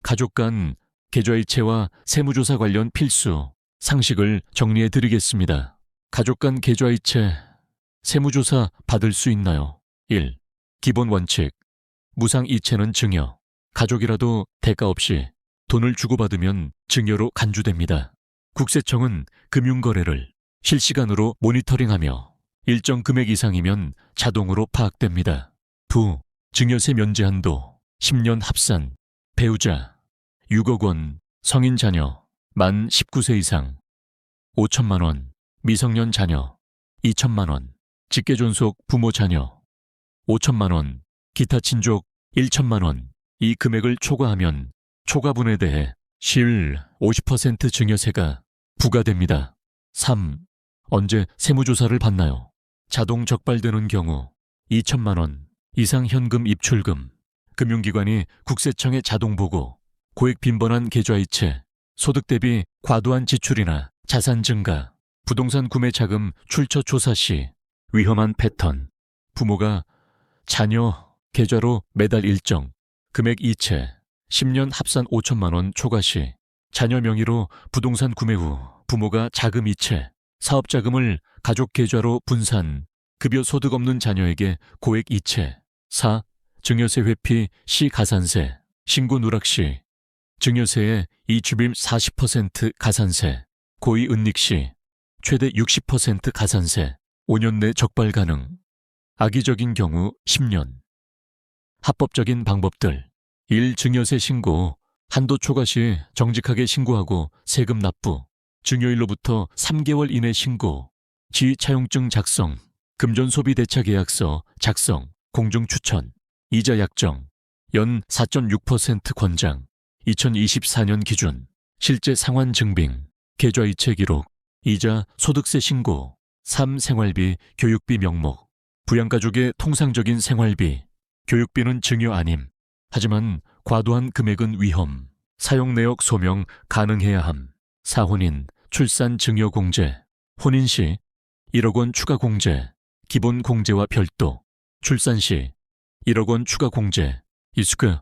가족 간 계좌이체와 세무조사 관련 필수 상식을 정리해 드리겠습니다. 가족 간 계좌이체, 세무조사 받을 수 있나요? 1. 기본 원칙. 무상이체는 증여. 가족이라도 대가 없이 돈을 주고받으면 증여로 간주됩니다. 국세청은 금융거래를 실시간으로 모니터링하며 일정 금액 이상이면 자동으로 파악됩니다. 2. 증여세 면제 한도 10년 합산. 배우자 6억 원, 성인 자녀 만 19세 이상 5천만 원, 미성년 자녀 2천만 원, 직계존속 부모 자녀 5천만 원, 기타 친족 1천만 원. 이 금액을 초과하면 초과분에 대해 실 50% 증여세가 부과됩니다. 3. 언제 세무조사를 받나요? 자동 적발되는 경우 2천만 원 이상 현금 입출금, 금융기관이 국세청에 자동 보고, 고액 빈번한 계좌이체, 소득 대비 과도한 지출이나 자산 증가, 부동산 구매 자금 출처 조사 시 위험한 패턴, 부모가 자녀 계좌로 매달 일정 금액 이체, 10년 합산 5천만 원 초과 시 자녀 명의로 부동산 구매 후 부모가 자금 이체, 사업 자금을 가족 계좌로 분산, 급여 소득 없는 자녀에게 고액 이체. 4. 증여세 회피 시 가산세, 신고 누락 시 증여세의 이주빔 40% 가산세, 고의 은닉 시 최대 60% 가산세, 5년 내 적발 가능. 악의적인 경우 10년. 합법적인 방법들. 1. 증여세 신고. 한도 초과 시 정직하게 신고하고 세금 납부. 증여일로부터 3개월 이내 신고. 지차용증 작성. 금전소비대차계약서 작성. 공중 추천. 이자 약정. 연 4.6% 권장. 2024년 기준. 실제 상환 증빙. 계좌이체 기록. 이자 소득세 신고. 3. 생활비, 교육비 명목. 부양가족의 통상적인 생활비. 교육비는 증여 아님. 하지만 과도한 금액은 위험. 사용 내역 소명 가능해야 함. 4. 혼인, 출산 증여 공제. 혼인 시 1억 원 추가 공제. 기본 공제와 별도. 출산 시 1억 원 추가 공제. 이스크.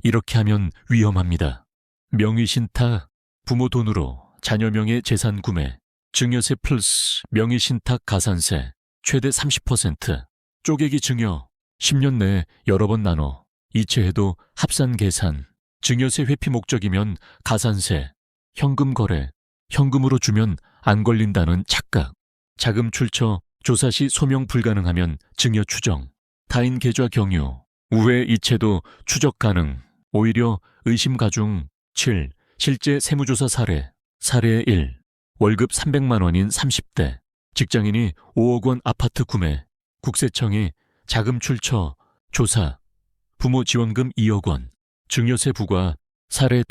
이렇게 하면 위험합니다. 명의 신탁. 부모 돈으로 자녀 명의 재산 구매. 증여세 플러스 명의 신탁 가산세. 최대 30%. 쪼개기 증여. 10년 내에 여러 번 나눠 이체해도 합산 계산. 증여세 회피 목적이면 가산세. 현금 거래. 현금으로 주면 안 걸린다는 착각. 자금 출처 조사 시 소명 불가능하면 증여 추정. 타인 계좌 경유. 우회 이체도 추적 가능. 오히려 의심 가중. 7. 실제 세무조사 사례. 사례 1. 월급 300만 원인 30대. 직장인이 5억 원 아파트 구매. 국세청이 자금 출처 조사. 부모 지원금 2억 원. 증여세 부과. 사례 2.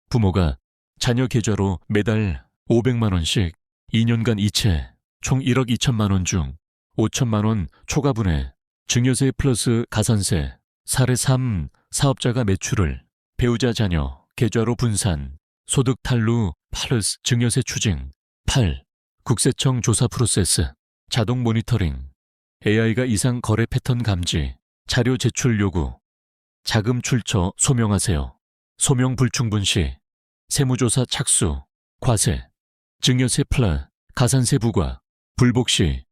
부모가 자녀 계좌로 매달 500만 원씩 2년간 이체. 총 1억 2천만 원 중 5천만 원 초과분해. 증여세 플러스 가산세. 사례 3. 사업자가 매출을 배우자 자녀 계좌로 분산. 소득 탈루 플러스 증여세 추징. 8. 국세청 조사 프로세스. 자동 모니터링. AI가 이상 거래 패턴 감지. 자료 제출 요구. 자금 출처 소명하세요. 소명 불충분 시 세무조사 착수. 과세. 증여세 플러 가산세 부과. 불복 시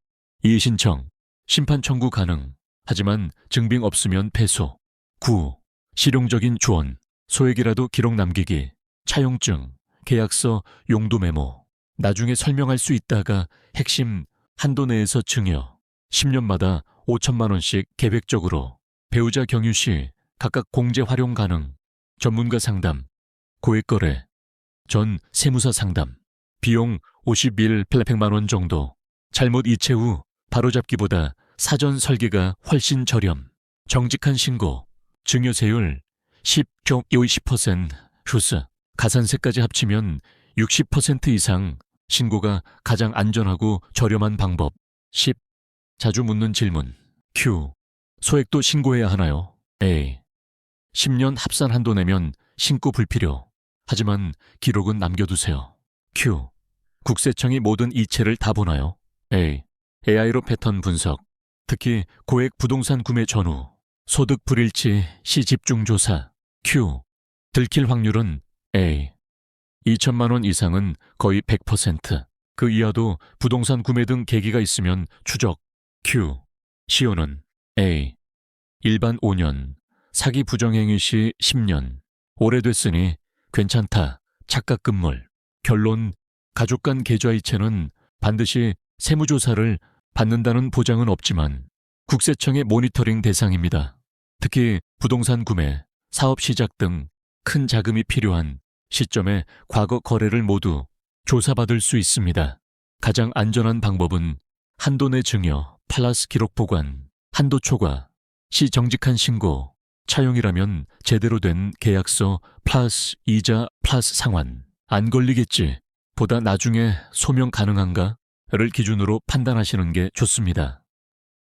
이의 신청. 심판 청구 가능. 하지만 증빙 없으면 패소. 9. 실용적인 조언. 소액이라도 기록 남기기. 차용증. 계약서 용도 메모. 나중에 설명할 수 있다가 핵심 한도 내에서 증여. 10년마다 5천만 원씩 계획적으로. 배우자 경유 시 각각 공제 활용 가능. 전문가 상담. 고액거래. 전 세무사 상담. 비용 50일 100만 원 정도. 잘못 이체 후 바로잡기보다 사전 설계가 훨씬 저렴. 정직한 신고. 증여세율 10.20% 후스. 가산세까지 합치면 60% 이상. 신고가 가장 안전하고 저렴한 방법. 10. 자주 묻는 질문. Q. 소액도 신고해야 하나요? A. 10년 합산 한도 내면 신고 불필요. 하지만 기록은 남겨두세요. Q. 국세청이 모든 이체를 다 보나요? A. AI로 패턴 분석. 특히 고액 부동산 구매 전후. 소득 불일치 시 집중 조사. Q. 들킬 확률은 A. 2천만 원 이상은 거의 100%. 그 이하도 부동산 구매 등 계기가 있으면 추적. Q. 시효는 A. 일반 5년, 사기 부정행위 시 10년. 오래됐으니 괜찮다. 착각 금물. 결론. 가족 간 계좌이체는 반드시 세무조사를 받는다는 보장은 없지만 국세청의 모니터링 대상입니다. 특히 부동산 구매, 사업 시작 등 큰 자금이 필요한 시점에 과거 거래를 모두 조사받을 수 있습니다. 가장 안전한 방법은 한도 내 증여, 플러스 기록 보관, 한도 초과, 시 정직한 신고, 차용이라면 제대로 된 계약서 플러스 이자 플러스 상환. 안 걸리겠지. 보다 나중에 소명 가능한가를 기준으로 판단하시는 게 좋습니다.